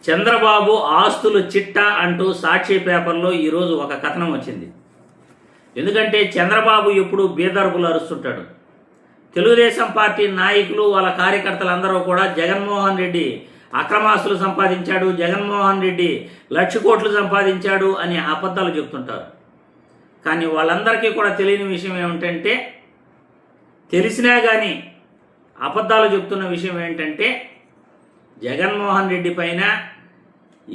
చంద్రబాబు ఆస్తులు చిట్టా అంటూ సాక్షి పేపర్లో ఈరోజు ఒక కథనం వచ్చింది. ఎందుకంటే చంద్రబాబు ఎప్పుడు బీదర్పులు అరుస్తుంటాడు. తెలుగుదేశం పార్టీ నాయకులు వాళ్ళ కార్యకర్తలందరూ కూడా జగన్మోహన్ రెడ్డి అక్రమాస్తులు సంపాదించాడు, జగన్మోహన్ రెడ్డి 1,00,000 కోట్లు సంపాదించాడు అని అబద్ధాలు చెప్తుంటారు. కానీ వాళ్ళందరికీ కూడా తెలియని విషయం ఏమిటంటే, తెలిసినా కానీ అబద్ధాలు చెప్తున్న విషయం ఏంటంటే, జగన్మోహన్ రెడ్డి పైన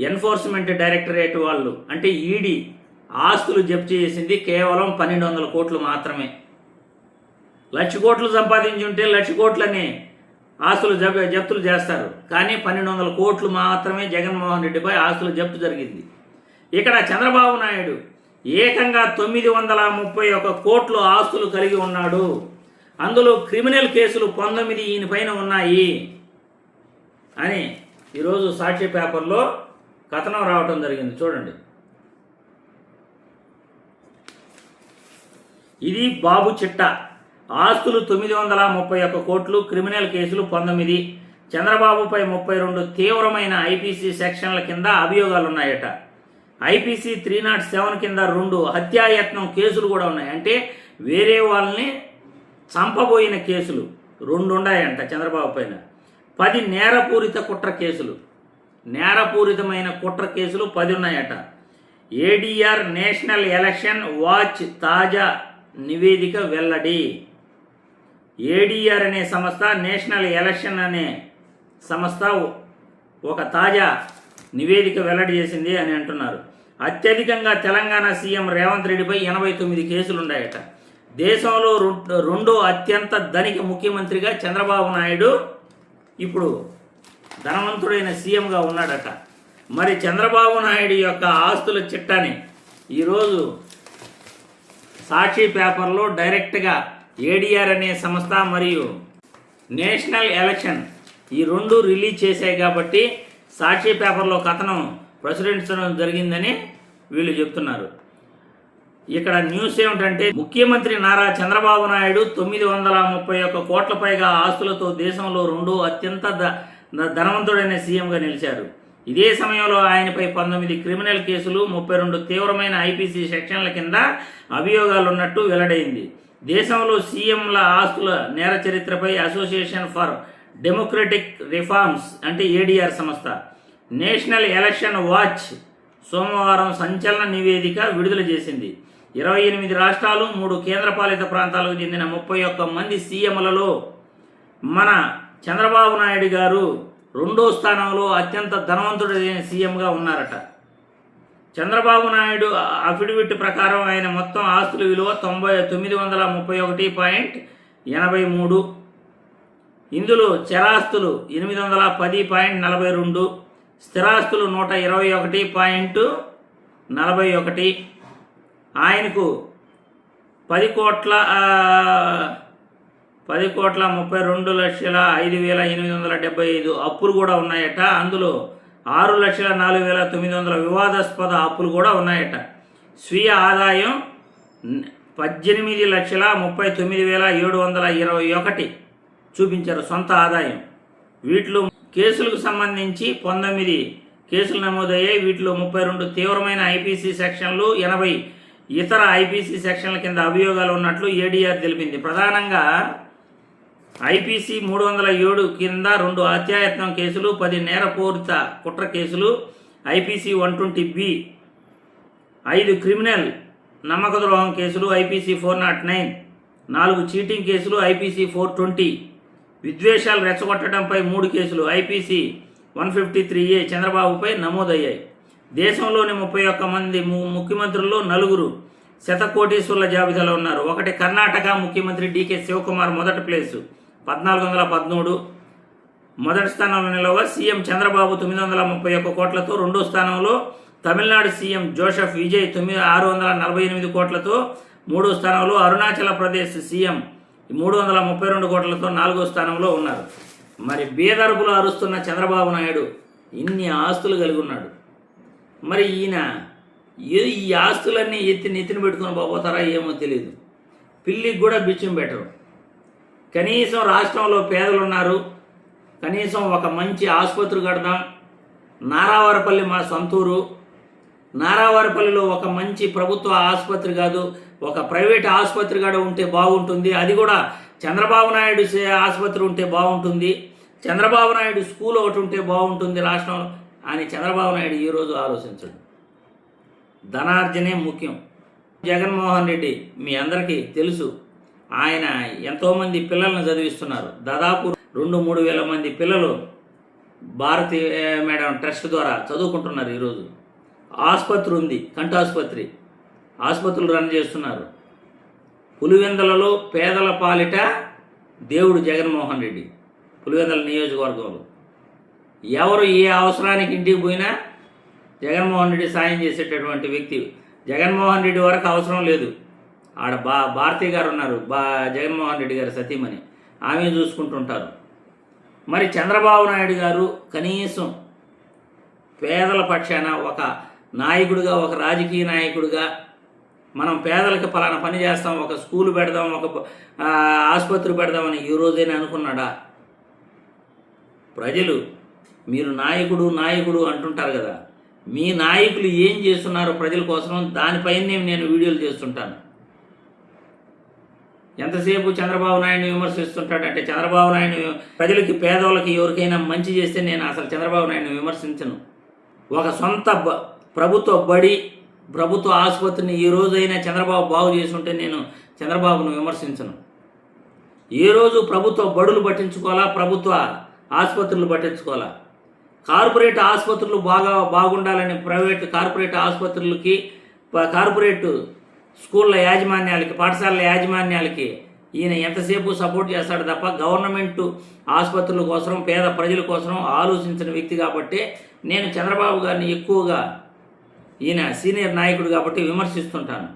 ఎన్ఫోర్స్మెంట్ డైరెక్టరేట్ వాళ్ళు అంటే ఈడీ ఆస్తులు జప్తు చేసింది కేవలం 1,200 కోట్లు మాత్రమే. 1,00,000 కోట్లు సంపాదించుంటే 1,00,000 కోట్లని ఆస్తులు జప్తులు చేస్తారు. కానీ 1,200 కోట్లు మాత్రమే జగన్మోహన్ రెడ్డిపై ఆస్తులు జప్తు జరిగింది. ఇక్కడ చంద్రబాబు నాయుడు ఏకంగా 931 కోట్లు ఆస్తులు కలిగి ఉన్నాడు. అందులో క్రిమినల్ కేసులు 19 ఈయన పైన ఉన్నాయి అని ఈరోజు సాక్షి పేపర్లో కథనం రావటం జరిగింది. చూడండి, ఇది బాబు చిట్టా. ఆస్తులు 931 కోట్లు, క్రిమినల్ కేసులు 19, చంద్రబాబుపై 32 తీవ్రమైన ఐపీసీ సెక్షన్ల కింద అభియోగాలున్నాయట. ఐపీసీ 307 కింద 2 హత్యాయత్నం కేసులు కూడా ఉన్నాయి. అంటే వేరే వాళ్ళని చంపబోయిన కేసులు 2 ఉన్నాయంట చంద్రబాబు పైన. 10 నేరపూరిత కుట్ర కేసులు, నేరపూరితమైన కుట్ర కేసులు 10 ఉన్నాయట. ఏడీఆర్ నేషనల్ ఎలక్షన్ వాచ్ తాజా నివేదిక వెల్లడి. ఏడీఆర్ అనే సంస్థ, నేషనల్ ఎలక్షన్ అనే సంస్థ ఒక తాజా నివేదిక వెల్లడి చేసింది అని అంటున్నారు. అత్యధికంగా తెలంగాణ సీఎం రేవంత్ రెడ్డిపై 89 కేసులు ఉన్నాయట. దేశంలో 2వ అత్యంత ధనిక ముఖ్యమంత్రిగా చంద్రబాబు నాయుడు ఇప్పుడు ధనవంతుడైన సీఎంగా ఉన్నాడట. మరి చంద్రబాబు నాయుడు యొక్క ఆస్తుల చిట్టాని ఈరోజు సాక్షి పేపర్లో డైరెక్ట్గా ఏడీఆర్ అనే సంస్థ మరియు నేషనల్ ఎలక్షన్ ఈ 2 రిలీజ్ చేశాయి కాబట్టి సాక్షి పేపర్లో కథనం ప్రచురించడం జరిగిందని వీళ్ళు చెప్తున్నారు. ఇక్కడ న్యూస్ ఏమిటంటే, ముఖ్యమంత్రి నారా చంద్రబాబు నాయుడు 931 కోట్ల పైగా ఆస్తులతో దేశంలో 2వ అత్యంత ధనవంతుడైన సీఎంగా నిలిచారు. ఇదే సమయంలో ఆయనపై 19 క్రిమినల్ కేసులు, 32 తీవ్రమైన ఐపీసీ సెక్షన్ల కింద అభియోగాలున్నట్టు వెల్లడైంది. దేశంలో సీఎంల ఆస్తుల నేర చరిత్రపై అసోసియేషన్ ఫర్ డెమోక్రటిక్ రిఫార్మ్స్ అంటే ఏడీఆర్ సంస్థ, నేషనల్ ఎలక్షన్ వాచ్ సోమవారం సంచలన నివేదిక విడుదల చేసింది. 28 రాష్ట్రాలు, 3 కేంద్రపాలిత ప్రాంతాలకు చెందిన 31 మంది సీఎంలలో మన చంద్రబాబు నాయుడు గారు 2వ స్థానంలో అత్యంత ధనవంతుడైన సీఎంగా ఉన్నారట. చంద్రబాబు నాయుడు అఫిడవిట్ ప్రకారం ఆయన మొత్తం ఆస్తుల విలువ 931.83. ఇందులో చరాస్తులు 810.42, స్థిరాస్తులు 121.41. ఆయనకు 10,32,05,875 అప్పులు కూడా ఉన్నాయట. అందులో 6,04,900 వివాదాస్పద అప్పులు కూడా ఉన్నాయట. స్వీయ ఆదాయం 18,39,721 చూపించారు సొంత ఆదాయం. వీటిలో కేసులకు సంబంధించి 19 కేసులు నమోదయ్యాయి. వీటిలో 32 తీవ్రమైన ఐపీసీ సెక్షన్లు, 80 ఇతర ఐపీసీ సెక్షన్ల కింద అభియోగాలు ఉన్నట్లు ఏడీఆర్ తెలిపింది. ప్రధానంగా ఐపీసీ 307 కింద 2 హత్యాయత్నం కేసులు, 10 నేరపూరిత కుట్ర కేసులు, ఐపీసీ 120B, 5 క్రిమినల్ నమ్మక ద్రోహం కేసులు, ఐపీసీ 409, 4 చీటింగ్ కేసులు, ఐపీసీ 420, విద్వేషాలు రెచ్చగొట్టడంపై 3 కేసులు, ఐపీసీ 153A చంద్రబాబుపై నమోదయ్యాయి. దేశంలోని 31 మంది ముఖ్యమంత్రుల్లో 4 శతకోటీశ్వర్ల జాబితాలో ఉన్నారు. 1 కర్ణాటక ముఖ్యమంత్రి డీకే శివకుమార్ మొదటి ప్లేసు 1413. మొదటి స్థానంలో నిలవ సీఎం చంద్రబాబు 931 కోట్లతో. 2వ స్థానంలో తమిళనాడు సీఎం జోసెఫ్ విజయ్ 648 కోట్లతో. 3వ స్థానంలో అరుణాచల్ ప్రదేశ్ సీఎం 332 కోట్లతో 4వ స్థానంలో ఉన్నారు. మరి బీదర్పులు అరుస్తున్న చంద్రబాబు నాయుడు ఇన్ని ఆస్తులు కలిగి ఉన్నాడు. మరి ఈయన ఈ ఆస్తులన్నీ నెత్తిన పెట్టుకుని పోతారా ఏమో తెలియదు. పిల్లికి కూడా బిచ్చం పెట్టరు. కనీసం రాష్ట్రంలో పేదలు ఉన్నారు, కనీసం ఒక మంచి ఆసుపత్రి కడదాం, నారావారపల్లి మా సొంతూరు. నారావారపల్లిలో ఒక మంచి ప్రభుత్వ ఆసుపత్రి కాదు, ఒక ప్రైవేట్ ఆసుపత్రి కూడా ఉంటే బాగుంటుంది. అది కూడా చంద్రబాబు నాయుడు ఆసుపత్రి ఉంటే బాగుంటుంది, చంద్రబాబు నాయుడు స్కూల్ ఒకటి ఉంటే బాగుంటుంది రాష్ట్రంలో అని చంద్రబాబు నాయుడు ఈరోజు ఆలోచించడు. ధనార్జనే ముఖ్యం. జగన్మోహన్ రెడ్డి మీ అందరికీ తెలుసు, ఆయన ఎంతోమంది పిల్లలను చదివిస్తున్నారు. దాదాపు 2-3 వేల మంది పిల్లలు భారతి మేడం ట్రస్ట్ ద్వారా చదువుకుంటున్నారు. ఈరోజు ఆసుపత్రి ఉంది, కంటాసుపత్రి, ఆసుపత్రులు రన్ చేస్తున్నారు. పులివెందులలో పేదల పాలిట దేవుడు జగన్మోహన్ రెడ్డి. పులివెందుల నియోజకవర్గంలో ఎవరు ఏ అవసరానికి ఇంటికి పోయినా జగన్మోహన్ రెడ్డి సాయం చేసేటటువంటి వ్యక్తి. జగన్మోహన్ రెడ్డి వరకు అవసరం లేదు, ఆడ భారతి గారు ఉన్నారు, జగన్మోహన్ రెడ్డి గారు సతీమణి, ఆమె చూసుకుంటుంటారు. మరి చంద్రబాబు నాయుడు గారు కనీసం పేదల పక్షాన ఒక నాయకుడిగా, ఒక రాజకీయ నాయకుడిగా మనం పేదలకు పలానా పని చేస్తాం, ఒక స్కూల్ పెడదాం, ఒక ఆసుపత్రి పెడదామని ఈ రోజైనా అనుకున్నాడా? ప్రజలు మీరు నాయకుడు అంటుంటారు కదా, మీ నాయకులు ఏం చేస్తున్నారో ప్రజల కోసం దానిపైనే నేను వీడియోలు చేస్తుంటాను. ఎంతసేపు చంద్రబాబు నాయుడిని విమర్శిస్తుంటాడంటే, చంద్రబాబు నాయుడు ప్రజలకి, పేదవాళ్ళకి ఎవరికైనా మంచి చేస్తే నేను అసలు చంద్రబాబు నాయుడిని విమర్శించను. ఒక సొంత ప్రభుత్వ బడి, ప్రభుత్వ ఆసుపత్రిని ఈ రోజైనా చంద్రబాబు బాగు చేస్తుంటే నేను చంద్రబాబును విమర్శించను. ఏ రోజు ప్రభుత్వ బడులు పట్టించుకోవాలా, ప్రభుత్వ ఆసుపత్రులు పట్టించుకోవాలా. కార్పొరేట్ ఆసుపత్రులు బాగుండాలని కార్పొరేట్ ఆసుపత్రులకి, కార్పొరేట్ స్కూళ్ళ యాజమాన్యాలకి, పాఠశాలల యాజమాన్యాలకి ఈయన ఎంతసేపు సపోర్ట్ చేస్తాడు తప్ప గవర్నమెంట్ ఆసుపత్రుల కోసం, పేద ప్రజల కోసం ఆలోచించిన వ్యక్తి కాబట్టి నేను చంద్రబాబు గారిని ఎక్కువగా, ఈయన సీనియర్ నాయకుడు కాబట్టి విమర్శిస్తుంటాను.